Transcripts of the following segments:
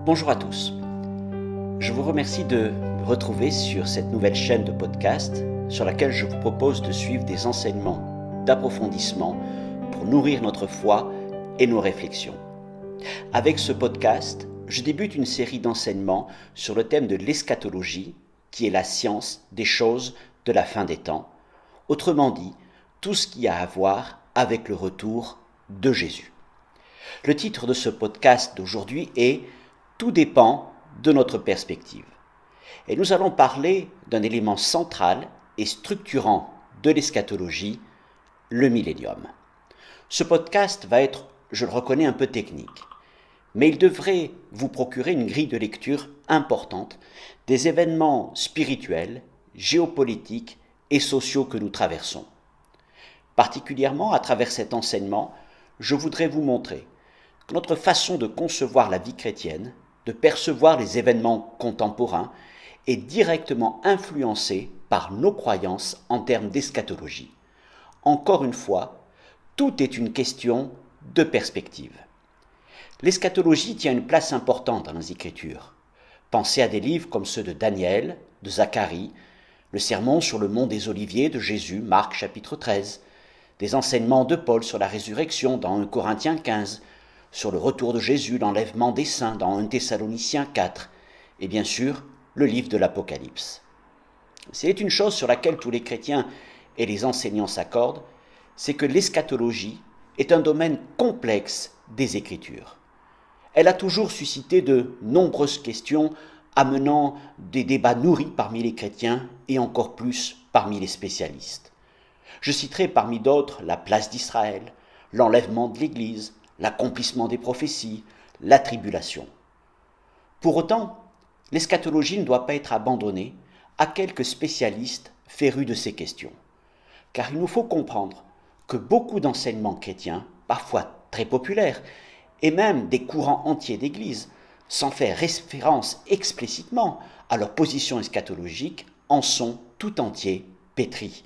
Bonjour à tous. Je vous remercie de me retrouver sur cette nouvelle chaîne de podcast sur laquelle je vous propose de suivre des enseignements d'approfondissement pour nourrir notre foi et nos réflexions. Avec ce podcast, je débute une série d'enseignements sur le thème de l'eschatologie, qui est la science des choses de la fin des temps. Autrement dit, tout ce qui a à voir avec le retour de Jésus. Le titre de ce podcast d'aujourd'hui est « Tout dépend de notre perspective ». Et nous allons parler d'un élément central et structurant de l'eschatologie, le millénium. Ce podcast va être, je le reconnais, un peu technique, mais il devrait vous procurer une grille de lecture importante des événements spirituels, géopolitiques et sociaux que nous traversons. Particulièrement à travers cet enseignement, je voudrais vous montrer que notre façon de concevoir la vie chrétienne, de percevoir les événements contemporains, est directement influencée par nos croyances en termes d'eschatologie. Encore une fois, tout est une question de perspective. L'eschatologie tient une place importante dans les Écritures. Pensez à des livres comme ceux de Daniel, de Zacharie, le sermon sur le mont des Oliviers de Jésus, Marc chapitre 13, des enseignements de Paul sur la résurrection dans 1 Corinthiens 15, sur le retour de Jésus, l'enlèvement des saints dans 1 Thessaloniciens 4, et bien sûr, le livre de l'Apocalypse. C'est une chose sur laquelle tous les chrétiens et les enseignants s'accordent, c'est que l'eschatologie est un domaine complexe des Écritures. Elle a toujours suscité de nombreuses questions, amenant des débats nourris parmi les chrétiens et encore plus parmi les spécialistes. Je citerai parmi d'autres la place d'Israël, l'enlèvement de l'Église, l'accomplissement des prophéties, la tribulation. Pour autant, l'eschatologie ne doit pas être abandonnée à quelques spécialistes férus de ces questions, car il nous faut comprendre que beaucoup d'enseignements chrétiens, parfois très populaires, et même des courants entiers d'Église, sans faire référence explicitement à leur position eschatologique, en sont tout entiers pétris.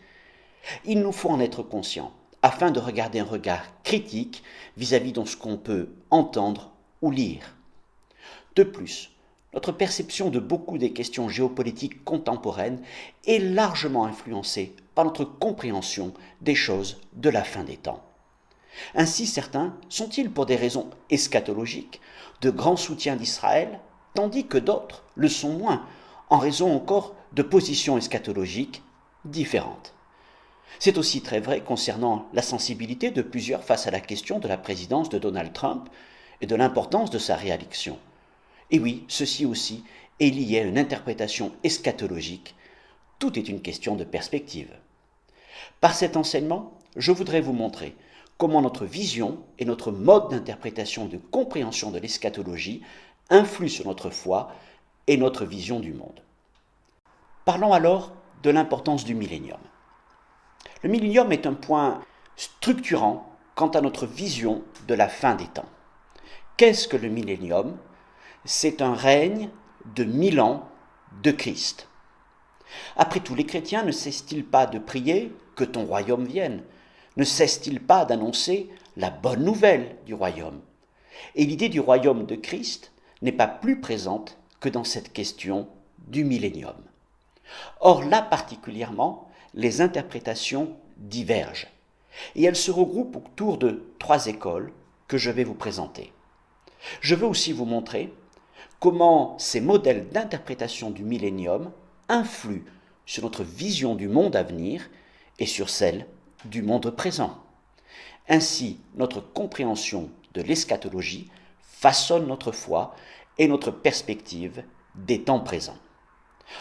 Il nous faut en être conscients, afin de regarder un regard critique vis-à-vis de ce qu'on peut entendre ou lire. De plus, notre perception de beaucoup des questions géopolitiques contemporaines est largement influencée par notre compréhension des choses de la fin des temps. Ainsi, certains sont-ils, pour des raisons eschatologiques, de grands soutiens d'Israël, tandis que d'autres le sont moins, en raison encore de positions eschatologiques différentes. C'est aussi très vrai concernant la sensibilité de plusieurs face à la question de la présidence de Donald Trump et de l'importance de sa réélection. Et oui, ceci aussi est lié à une interprétation eschatologique. Tout est une question de perspective. Par cet enseignement, je voudrais vous montrer comment notre vision et notre mode d'interprétation et de compréhension de l'eschatologie influent sur notre foi et notre vision du monde. Parlons alors de l'importance du millénium. Le millénium est un point structurant quant à notre vision de la fin des temps. Qu'est-ce que le millénium ? C'est un règne de 1000 ans de Christ. Après tout, les chrétiens ne cessent-ils pas de prier que ton royaume vienne ? Ne cessent-ils pas d'annoncer la bonne nouvelle du royaume ? Et l'idée du royaume de Christ n'est pas plus présente que dans cette question du millénium. Or là particulièrement, les interprétations divergent. Et elles se regroupent autour de 3 écoles que je vais vous présenter. Je veux aussi vous montrer comment ces modèles d'interprétation du millénium influent sur notre vision du monde à venir et sur celle du monde présent. Ainsi, notre compréhension de l'eschatologie façonne notre foi et notre perspective des temps présents.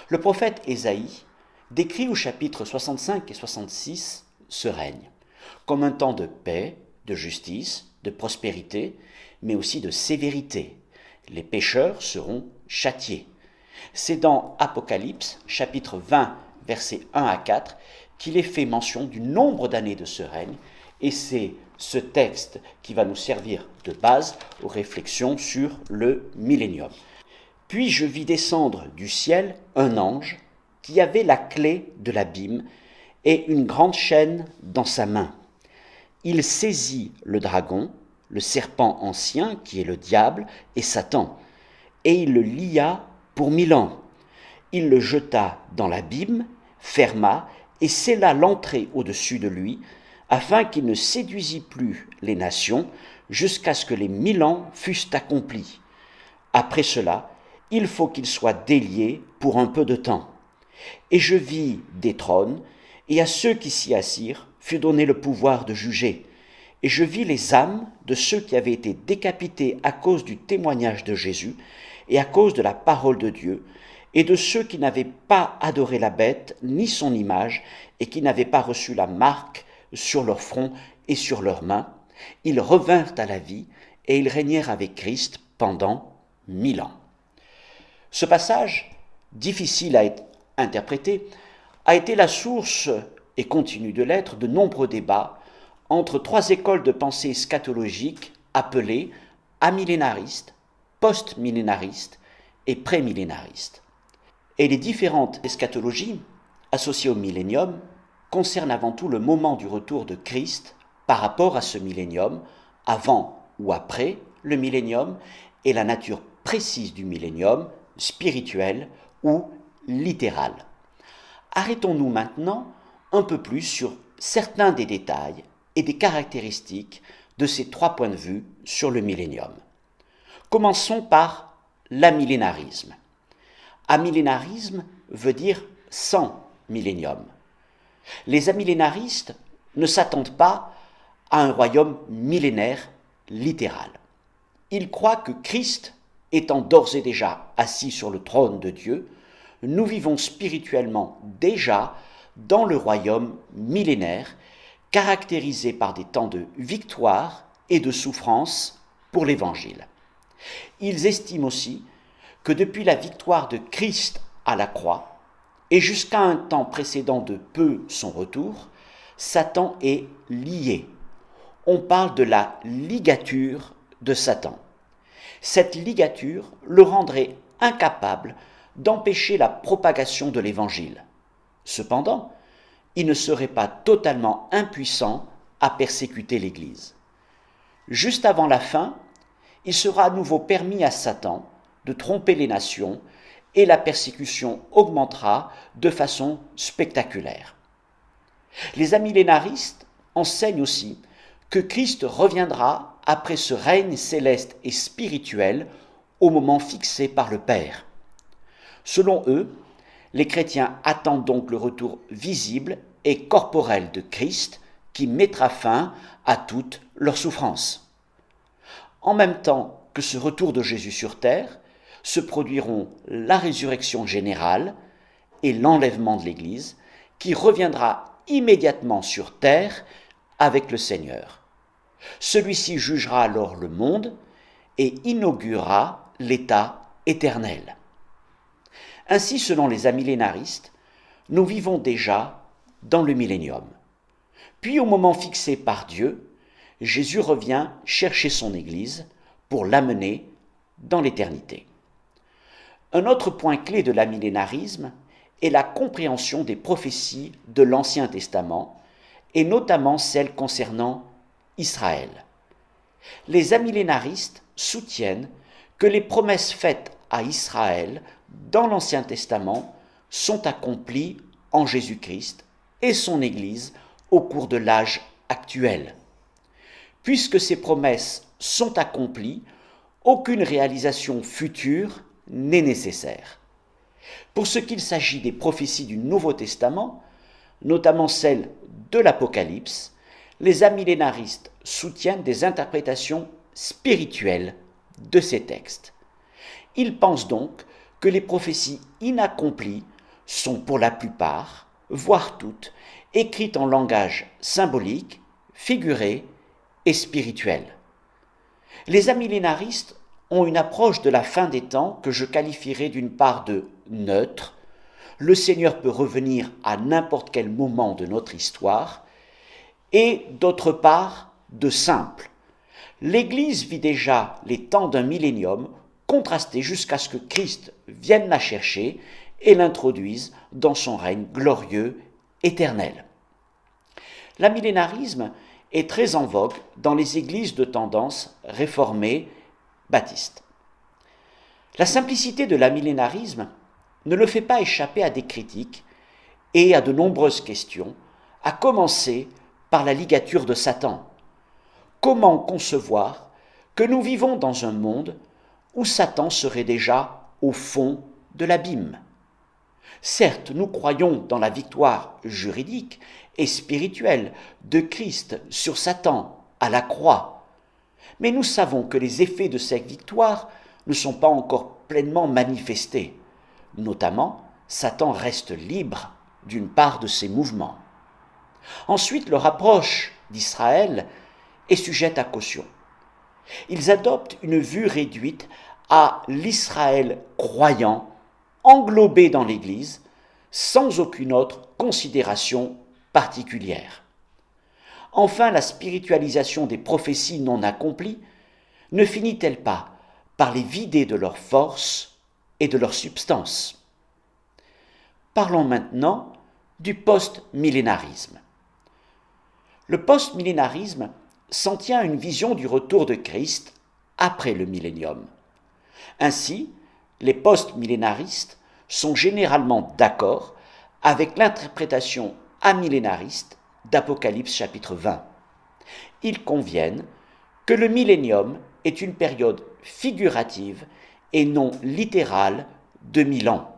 Le prophète Ésaïe décrit au chapitre 65 et 66 ce règne comme un temps de paix, de justice, de prospérité, mais aussi de sévérité. Les pécheurs seront châtiés. C'est dans Apocalypse, chapitre 20, versets 1 à 4, qu'il est fait mention du nombre d'années de ce règne, et c'est ce texte qui va nous servir de base aux réflexions sur le millénium. Puis je vis descendre du ciel un ange qui avait la clé de l'abîme et une grande chaîne dans sa main. Il saisit le dragon, le serpent ancien qui est le diable et Satan, et il le lia pour 1000 ans. Il le jeta dans l'abîme, ferma et scella l'entrée au-dessus de lui, afin qu'il ne séduisît plus les nations jusqu'à ce que les 1000 ans fussent accomplis. Après cela, il faut qu'il soit délié pour un peu de temps. Et je vis des trônes, et à ceux qui s'y assirent fut donné le pouvoir de juger. Et je vis les âmes de ceux qui avaient été décapités à cause du témoignage de Jésus et à cause de la parole de Dieu, et de ceux qui n'avaient pas adoré la bête ni son image, et qui n'avaient pas reçu la marque sur leur front et sur leurs mains. Ils revinrent à la vie, et ils régnèrent avec Christ pendant 1000 ans. Ce passage, difficile à interpréter, a été la source, et continue de l'être, de nombreux débats entre trois écoles de pensée eschatologique appelées amillénaristes, post-millénaristes et prémillénaristes. Et les différentes eschatologies associées au millénium concernent avant tout le moment du retour de Christ par rapport à ce millénium, avant ou après le millénium, et la nature précise du millénium, spirituelle ou littérale. Arrêtons-nous maintenant un peu plus sur certains des détails et des caractéristiques de ces trois points de vue sur le millénium. Commençons par l'amillénarisme. Amillénarisme veut dire sans millénium. Les amillénaristes ne s'attendent pas à un royaume millénaire littéral. Ils croient que Christ, étant d'ores et déjà assis sur le trône de Dieu, nous vivons spirituellement déjà dans le royaume millénaire, caractérisé par des temps de victoire et de souffrance pour l'Évangile. Ils estiment aussi que depuis la victoire de Christ à la croix, et jusqu'à un temps précédent de peu son retour, Satan est lié. On parle de la ligature de Satan. Cette ligature le rendrait incapable d'empêcher la propagation de l'Évangile. Cependant, il ne serait pas totalement impuissant à persécuter l'Église. Juste avant la fin, il sera à nouveau permis à Satan de tromper les nations et la persécution augmentera de façon spectaculaire. Les amillénaristes enseignent aussi que Christ reviendra après ce règne céleste et spirituel au moment fixé par le Père. Selon eux, les chrétiens attendent donc le retour visible et corporel de Christ qui mettra fin à toutes leurs souffrances. En même temps que ce retour de Jésus sur terre, se produiront la résurrection générale et l'enlèvement de l'Église qui reviendra immédiatement sur terre avec le Seigneur. Celui-ci jugera alors le monde et inaugurera l'état éternel. Ainsi, selon les amillénaristes, nous vivons déjà dans le millénium. Puis, au moment fixé par Dieu, Jésus revient chercher son Église pour l'amener dans l'éternité. Un autre point clé de l'amillénarisme est la compréhension des prophéties de l'Ancien Testament, et notamment celles concernant Israël. Les amillénaristes soutiennent que les promesses faites à Israël dans l'Ancien Testament sont accomplies en Jésus-Christ et son Église au cours de l'âge actuel. Puisque ces promesses sont accomplies, aucune réalisation future n'est nécessaire. Pour ce qu'il s'agit des prophéties du Nouveau Testament, notamment celles de l'Apocalypse, les amillénaristes soutiennent des interprétations spirituelles de ces textes. Ils pensent donc que les prophéties inaccomplies sont pour la plupart, voire toutes, écrites en langage symbolique, figuré et spirituel. Les amillénaristes ont une approche de la fin des temps que je qualifierais d'une part de neutre. Le Seigneur peut revenir à n'importe quel moment de notre histoire, et d'autre part de simple. L'Église vit déjà les temps d'un millénium contrasté jusqu'à ce que Christ vienne la chercher et l'introduise dans son règne glorieux, éternel. L'amillénarisme est très en vogue dans les églises de tendance réformée baptiste. La simplicité de l'amillénarisme ne le fait pas échapper à des critiques et à de nombreuses questions, à commencer par la ligature de Satan. Comment concevoir que nous vivons dans un monde où Satan serait déjà au fond de l'abîme? Certes, nous croyons dans la victoire juridique et spirituelle de Christ sur Satan à la croix, mais nous savons que les effets de cette victoire ne sont pas encore pleinement manifestés. Notamment, Satan reste libre d'une part de ses mouvements. Ensuite, leur approche d'Israël est sujette à caution. Ils adoptent une vue réduite à l'Israël croyant, englobé dans l'Église, sans aucune autre considération particulière. Enfin, la spiritualisation des prophéties non accomplies ne finit-elle pas par les vider de leur force et de leur substance? Parlons maintenant du post-millénarisme. Le post-millénarisme s'en tient à une vision du retour de Christ après le millénium. Ainsi, les post-millénaristes sont généralement d'accord avec l'interprétation amillénariste d'Apocalypse chapitre 20. Ils conviennent que le millénium est une période figurative et non littérale de 1000 ans,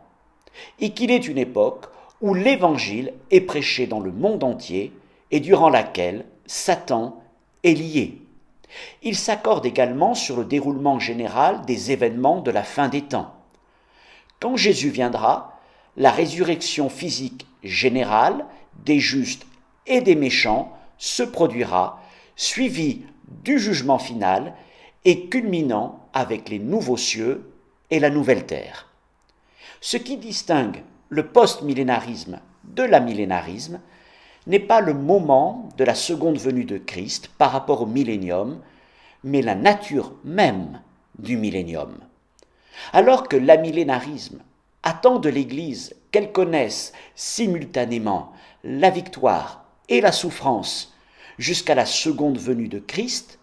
et qu'il est une époque où l'Évangile est prêché dans le monde entier et durant laquelle Satan est lié. Ils s'accordent également sur le déroulement général des événements de la fin des temps. Quand Jésus viendra, la résurrection physique générale des justes et des méchants se produira, suivie du jugement final et culminant avec les nouveaux cieux et la nouvelle terre. Ce qui distingue le post-millénarisme de l'amillénarisme n'est pas le moment de la seconde venue de Christ par rapport au millénium, mais la nature même du millénium. Alors que l'amillénarisme attend de l'Église qu'elle connaisse simultanément la victoire et la souffrance jusqu'à la seconde venue de Christ,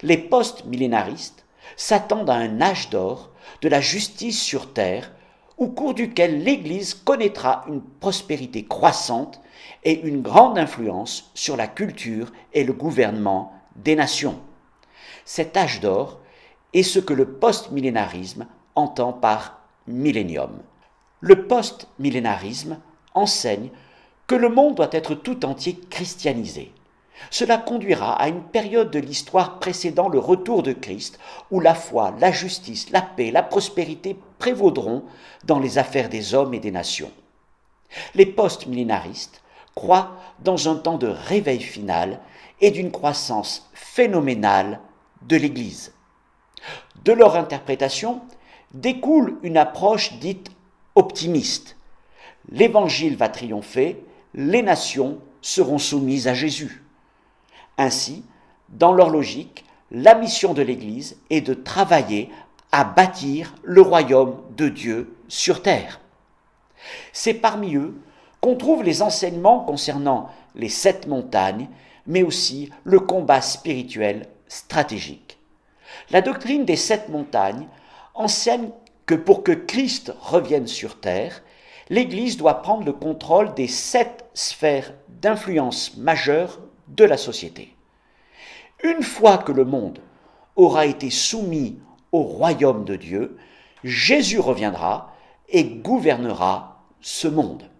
les post-millénaristes s'attendent à un âge d'or de la justice sur terre au cours duquel l'Église connaîtra une prospérité croissante et une grande influence sur la culture et le gouvernement des nations. Cet âge d'or est ce que le post-millénarisme entend par millénium. Le post-millénarisme enseigne que le monde doit être tout entier christianisé. Cela conduira à une période de l'histoire précédant le retour de Christ où la foi, la justice, la paix, la prospérité prévaudront dans les affaires des hommes et des nations. Les post-millénaristes croient dans un temps de réveil final et d'une croissance phénoménale de l'Église. De leur interprétation découle une approche dite optimiste. L'Évangile va triompher, les nations seront soumises à Jésus. Ainsi, dans leur logique, la mission de l'Église est de travailler à bâtir le royaume de Dieu sur terre. C'est parmi eux qu'on trouve les enseignements concernant les 7 montagnes, mais aussi le combat spirituel stratégique. La doctrine des 7 montagnes enseigne que pour que Christ revienne sur terre, l'Église doit prendre le contrôle des 7 sphères d'influence majeures de la société. Une fois que le monde aura été soumis au royaume de Dieu, Jésus reviendra et gouvernera ce monde.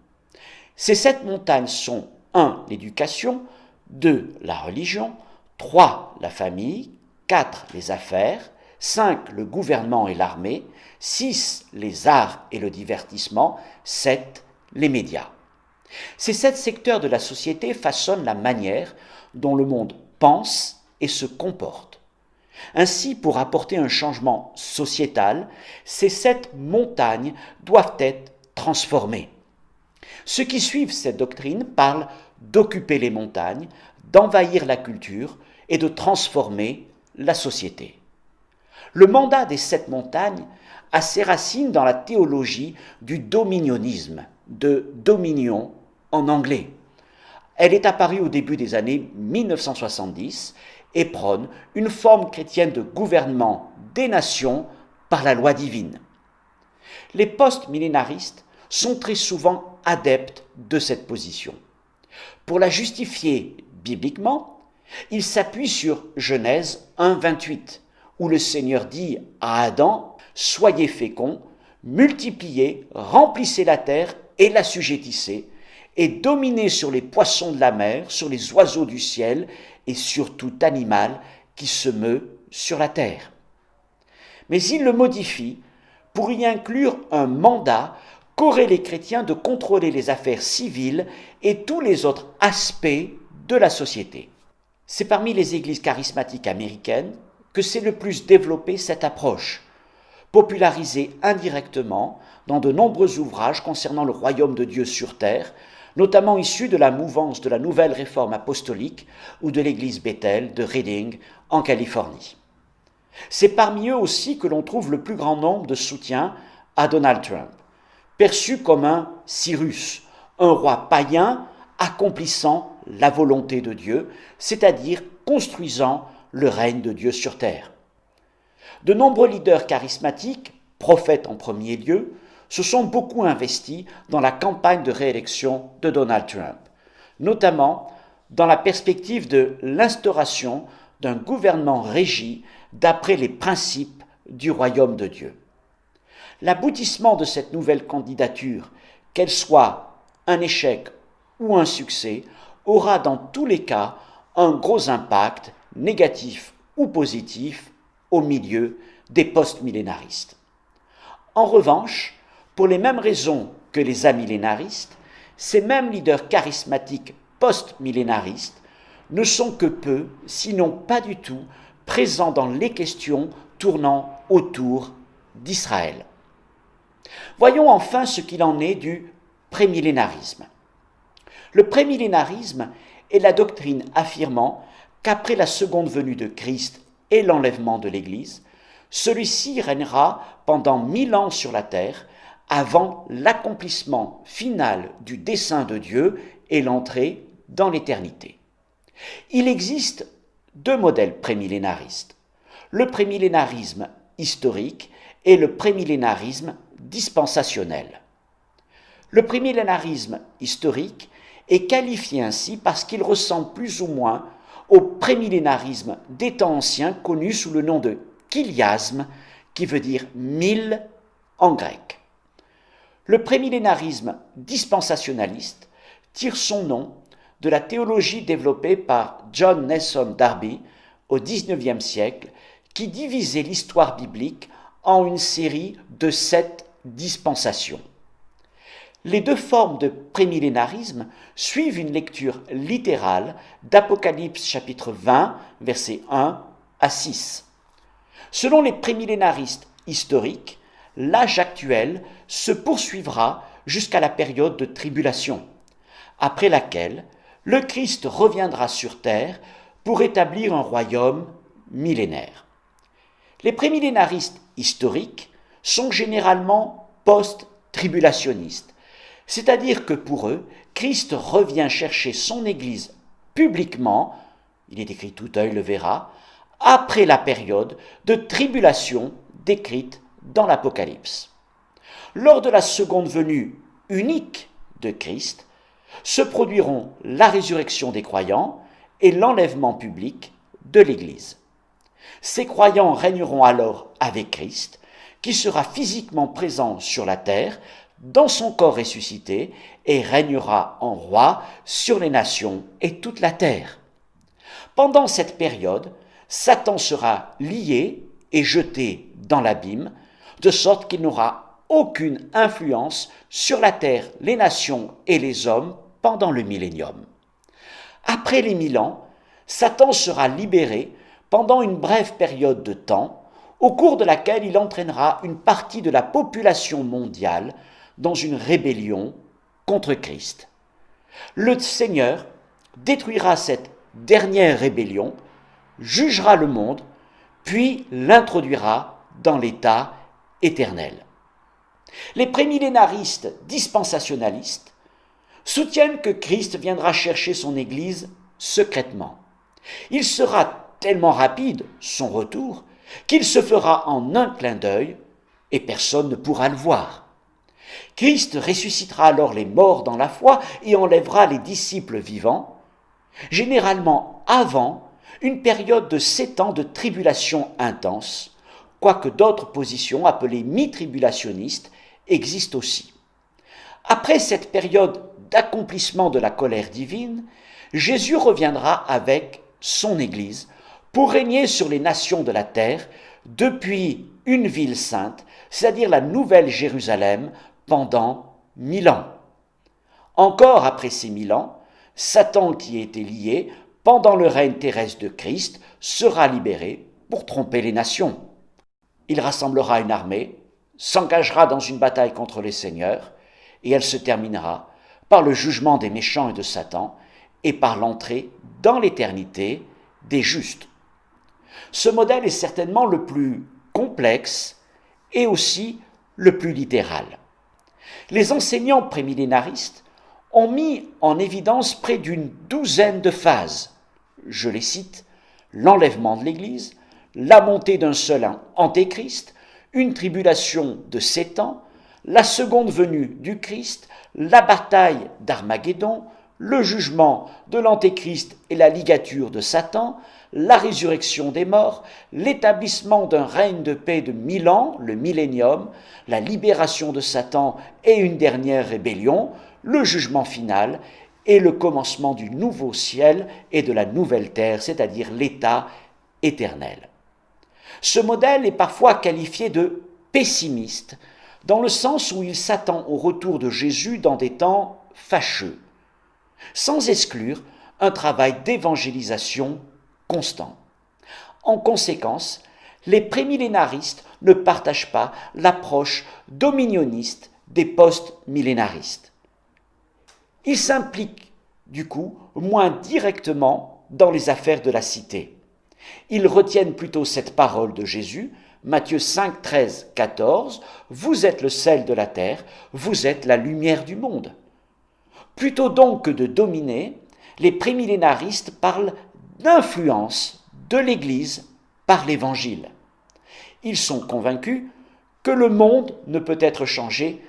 Ces 7 montagnes sont 1. L'éducation, 2. La religion, 3. La famille, 4. Les affaires, 5. Le gouvernement et l'armée, 6. Les arts et le divertissement, 7. Les médias. Ces 7 secteurs de la société façonnent la manière dont le monde pense et se comporte. Ainsi, pour apporter un changement sociétal, ces 7 montagnes doivent être transformées. Ceux qui suivent cette doctrine parlent d'occuper les montagnes, d'envahir la culture et de transformer la société. Le mandat des 7 montagnes a ses racines dans la théologie du dominionisme, de dominion en anglais. Elle est apparue au début des années 1970 et prône une forme chrétienne de gouvernement des nations par la loi divine. Les post-millénaristes sont très souvent adeptes de cette position. Pour la justifier bibliquement, ils s'appuient sur Genèse 1, 28, où le Seigneur dit à Adam « Soyez féconds, multipliez, remplissez la terre et l'assujettissez, et dominez sur les poissons de la mer, sur les oiseaux du ciel et sur tout animal qui se meut sur la terre. » Mais il le modifie pour y inclure un mandat qu'auraient les chrétiens de contrôler les affaires civiles et tous les autres aspects de la société. C'est parmi les églises charismatiques américaines que s'est le plus développée cette approche, popularisée indirectement dans de nombreux ouvrages concernant le royaume de Dieu sur terre, notamment issus de la mouvance de la Nouvelle Réforme apostolique ou de l'église Bethel de Redding en Californie. C'est parmi eux aussi que l'on trouve le plus grand nombre de soutiens à Donald Trump, perçu comme un Cyrus, un roi païen accomplissant la volonté de Dieu, c'est-à-dire construisant le règne de Dieu sur terre. De nombreux leaders charismatiques, prophètes en premier lieu, se sont beaucoup investis dans la campagne de réélection de Donald Trump, notamment dans la perspective de l'instauration d'un gouvernement régi d'après les principes du royaume de Dieu. L'aboutissement de cette nouvelle candidature, qu'elle soit un échec ou un succès, aura dans tous les cas un gros impact, négatif ou positif, au milieu des post-millénaristes. En revanche, pour les mêmes raisons que les amillénaristes, ces mêmes leaders charismatiques post-millénaristes ne sont que peu, sinon pas du tout, présents dans les questions tournant autour d'Israël. Voyons enfin ce qu'il en est du prémillénarisme. Le prémillénarisme est la doctrine affirmant qu'après la seconde venue de Christ et l'enlèvement de l'Église, celui-ci régnera pendant 1000 ans sur la terre avant l'accomplissement final du dessein de Dieu et l'entrée dans l'éternité. Il existe deux modèles prémillénaristes, le prémillénarisme historique et le prémillénarisme dispensationnel. Le prémillénarisme historique est qualifié ainsi parce qu'il ressemble plus ou moins au prémillénarisme des temps anciens connu sous le nom de chiliasme, qui veut dire 1000 en grec. Le prémillénarisme dispensationaliste tire son nom de la théologie développée par John Nelson Darby au XIXe siècle, qui divisait l'histoire biblique en une série de 7 dispensations. Les deux formes de prémillénarisme suivent une lecture littérale d'Apocalypse chapitre 20, versets 1 à 6. Selon les prémillénaristes historiques, l'âge actuel se poursuivra jusqu'à la période de tribulation, après laquelle le Christ reviendra sur terre pour établir un royaume millénaire. Les prémillénaristes historiques sont généralement post-tribulationnistes, c'est-à-dire que pour eux, Christ revient chercher son Église publiquement, il est écrit tout œil le verra, après la période de tribulation décrite dans l'Apocalypse. Lors de la seconde venue unique de Christ, se produiront la résurrection des croyants et l'enlèvement public de l'Église. Ces croyants régneront alors avec Christ, qui sera physiquement présent sur la terre, dans son corps ressuscité, et régnera en roi sur les nations et toute la terre. Pendant cette période, Satan sera lié et jeté dans l'abîme, de sorte qu'il n'aura aucune influence sur la terre, les nations et les hommes pendant le millénium. Après les 1000 ans, Satan sera libéré pendant une brève période de temps, au cours de laquelle il entraînera une partie de la population mondiale dans une rébellion contre Christ. Le Seigneur détruira cette dernière rébellion, jugera le monde, puis l'introduira dans l'état éternel. Les prémillénaristes dispensationalistes soutiennent que Christ viendra chercher son Église secrètement. Il sera tellement rapide, son retour, qu'il se fera en un clin d'œil, et personne ne pourra le voir. Christ ressuscitera alors les morts dans la foi et enlèvera les disciples vivants, généralement avant une période de 7 ans de tribulation intense, quoique d'autres positions appelées mi-tribulationnistes existent aussi. Après cette période d'accomplissement de la colère divine, Jésus reviendra avec son Église pour régner sur les nations de la terre depuis une ville sainte, c'est-à-dire la Nouvelle Jérusalem, pendant 1000 ans. Encore après ces 1000 ans, Satan qui était lié pendant le règne terrestre de Christ sera libéré pour tromper les nations. Il rassemblera une armée, s'engagera dans une bataille contre les seigneurs, et elle se terminera par le jugement des méchants et de Satan, et par l'entrée dans l'éternité des justes. Ce modèle est certainement le plus complexe et aussi le plus littéral. Les enseignants prémillénaristes ont mis en évidence près d'une douzaine de phases. Je les cite: l'enlèvement de l'Église, la montée d'un seul antéchrist, une tribulation de 7 ans, la seconde venue du Christ, la bataille d'Armageddon, le jugement de l'antéchrist et la ligature de Satan, la résurrection des morts, l'établissement d'un règne de paix de 1000 ans, le millénium, la libération de Satan et une dernière rébellion, le jugement final et le commencement du nouveau ciel et de la nouvelle terre, c'est-à-dire l'état éternel. Ce modèle est parfois qualifié de pessimiste, dans le sens où il s'attend au retour de Jésus dans des temps fâcheux, sans exclure un travail d'évangélisation constant. En conséquence, les prémillénaristes ne partagent pas l'approche dominionniste des post-millénaristes. Ils s'impliquent, du coup, moins directement dans les affaires de la cité. Ils retiennent plutôt cette parole de Jésus, Matthieu 5, 13, 14, « Vous êtes le sel de la terre, vous êtes la lumière du monde ». Plutôt donc que de dominer, les prémillénaristes parlent d'influence de l'Église par l'Évangile. Ils sont convaincus que le monde ne peut être changé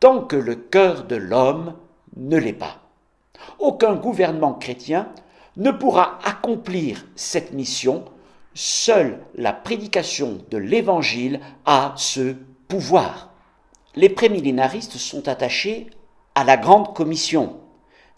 tant que le cœur de l'homme ne l'est pas. Aucun gouvernement chrétien ne pourra accomplir cette mission. Seule la prédication de l'Évangile a ce pouvoir. Les prémillénaristes sont attachés à la grande commission,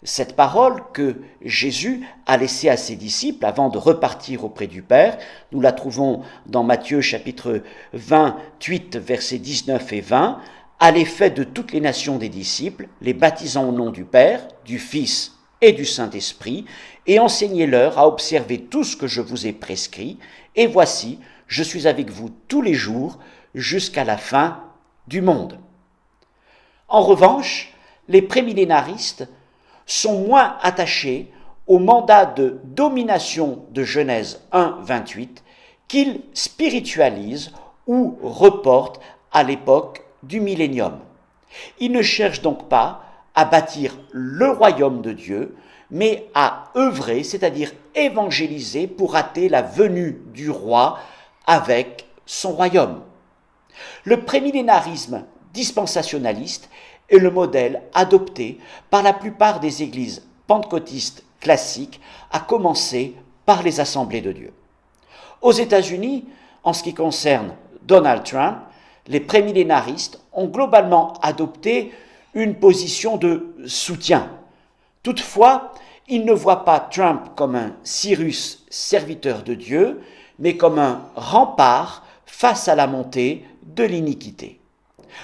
cette parole que Jésus a laissée à ses disciples avant de repartir auprès du Père. Nous la trouvons dans Matthieu chapitre 28, versets 19 et 20. « Allez, faites de toutes les nations des disciples, les baptisant au nom du Père, du Fils et du Saint-Esprit, et enseignez-leur à observer tout ce que je vous ai prescrit, et voici, je suis avec vous tous les jours jusqu'à la fin du monde. » En revanche, les prémillénaristes sont moins attachés au mandat de domination de Genèse 1, 28, qu'ils spiritualisent ou reportent à l'époque du millénium. Ils ne cherchent donc pas à bâtir le royaume de Dieu, mais à œuvrer, c'est-à-dire évangéliser pour hâter la venue du roi avec son royaume. Le prémillénarisme dispensationaliste est le modèle adopté par la plupart des églises pentecôtistes classiques, à commencer par les Assemblées de Dieu. Aux États-Unis, en ce qui concerne Donald Trump, les prémillénaristes ont globalement adopté une position de soutien. Toutefois, ils ne voient pas Trump comme un Cyrus serviteur de Dieu, mais comme un rempart face à la montée de l'iniquité.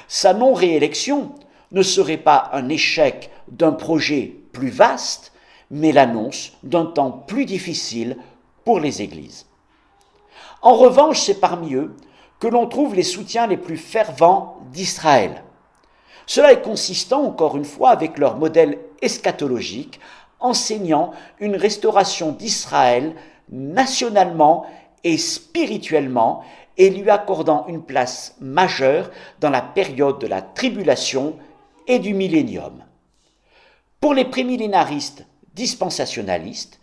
Sa non-réélection ne serait pas un échec d'un projet plus vaste, mais l'annonce d'un temps plus difficile pour les églises. En revanche, c'est parmi eux que l'on trouve les soutiens les plus fervents d'Israël. Cela est consistant, encore une fois, avec leur modèle eschatologique, enseignant une restauration d'Israël nationalement et spirituellement, et lui accordant une place majeure dans la période de la tribulation et du millénium. Pour les prémillénaristes dispensationalistes,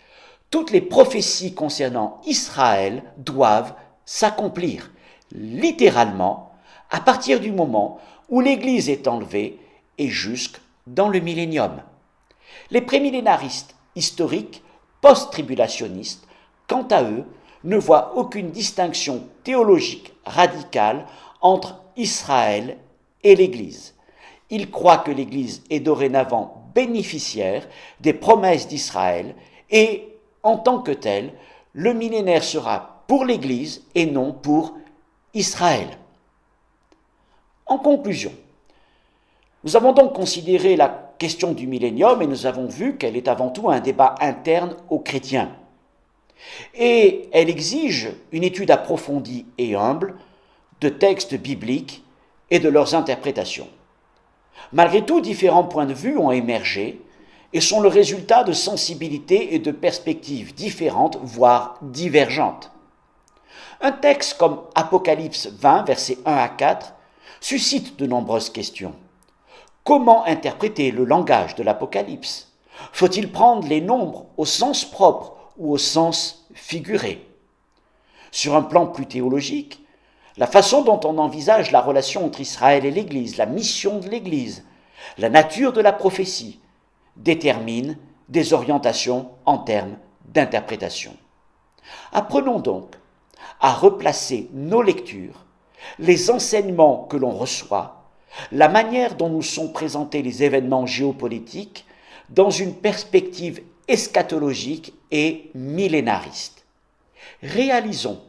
toutes les prophéties concernant Israël doivent s'accomplir littéralement à partir du moment où l'Église est enlevée et jusque dans le millénium. Les prémillénaristes historiques, post-tribulationnistes, quant à eux, ne voient aucune distinction théologique radicale entre Israël et l'Église. Ils croient que l'Église est dorénavant bénéficiaire des promesses d'Israël et, en tant que telle, le millénaire sera pour l'Église et non pour Israël. En conclusion, nous avons donc considéré la question du millénium et nous avons vu qu'elle est avant tout un débat interne aux chrétiens. Et elle exige une étude approfondie et humble de textes bibliques et de leurs interprétations. Malgré tout, différents points de vue ont émergé et sont le résultat de sensibilités et de perspectives différentes, voire divergentes. Un texte comme Apocalypse 20, versets 1 à 4, suscite de nombreuses questions. Comment interpréter le langage de l'Apocalypse? Faut-il prendre les nombres au sens propre ou au sens figuré? Sur un plan plus théologique, la façon dont on envisage la relation entre Israël et l'Église, la mission de l'Église, la nature de la prophétie, détermine des orientations en termes d'interprétation. Apprenons donc à replacer nos lectures, les enseignements que l'on reçoit, la manière dont nous sont présentés les événements géopolitiques dans une perspective eschatologique et millénariste. Réalisons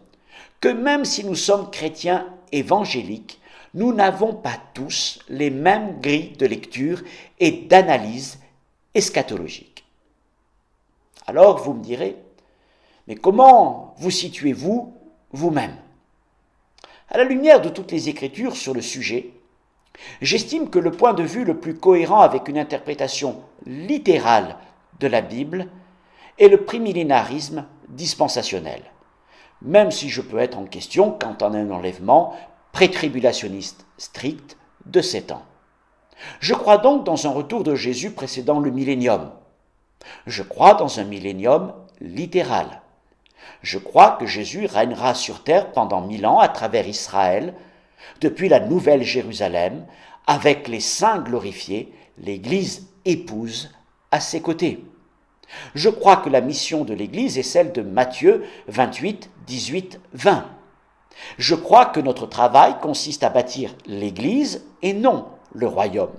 que même si nous sommes chrétiens évangéliques, nous n'avons pas tous les mêmes grilles de lecture et d'analyse eschatologique. Alors vous me direz, mais comment vous situez-vous vous-même? À la lumière de toutes les Écritures sur le sujet, j'estime que le point de vue le plus cohérent avec une interprétation littérale de la Bible est le prémillénarisme dispensationel, même si je peux être en question quant à un enlèvement pré-tribulationniste strict de 7 ans. Je crois donc dans un retour de Jésus précédant le millénium. Je crois dans un millénium littéral. Je crois que Jésus règnera sur terre pendant 1000 ans à travers Israël, depuis la Nouvelle Jérusalem, avec les saints glorifiés, l'Église épouse à ses côtés. Je crois que la mission de l'Église est celle de Matthieu 28, 18, 20. Je crois que notre travail consiste à bâtir l'Église et non le royaume.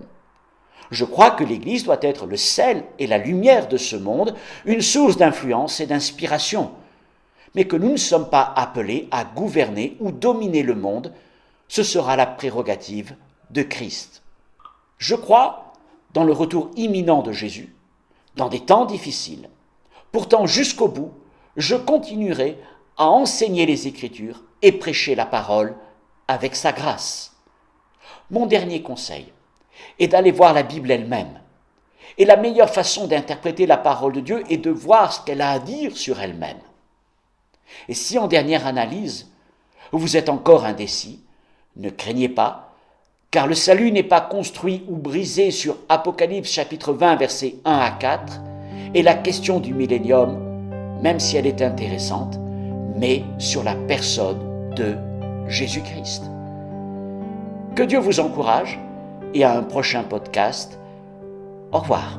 Je crois que l'Église doit être le sel et la lumière de ce monde, une source d'influence et d'inspiration, mais que nous ne sommes pas appelés à gouverner ou dominer le monde, ce sera la prérogative de Christ. Je crois dans le retour imminent de Jésus, dans des temps difficiles. Pourtant, jusqu'au bout, je continuerai à enseigner les Écritures et prêcher la parole avec sa grâce. Mon dernier conseil est d'aller voir la Bible elle-même. Et la meilleure façon d'interpréter la parole de Dieu est de voir ce qu'elle a à dire sur elle-même. Et si en dernière analyse, vous êtes encore indécis, ne craignez pas, car le salut n'est pas construit ou brisé sur Apocalypse chapitre 20, versets 1 à 4, et la question du millénium, même si elle est intéressante, mais sur la personne de Jésus-Christ. Que Dieu vous encourage et à un prochain podcast. Au revoir.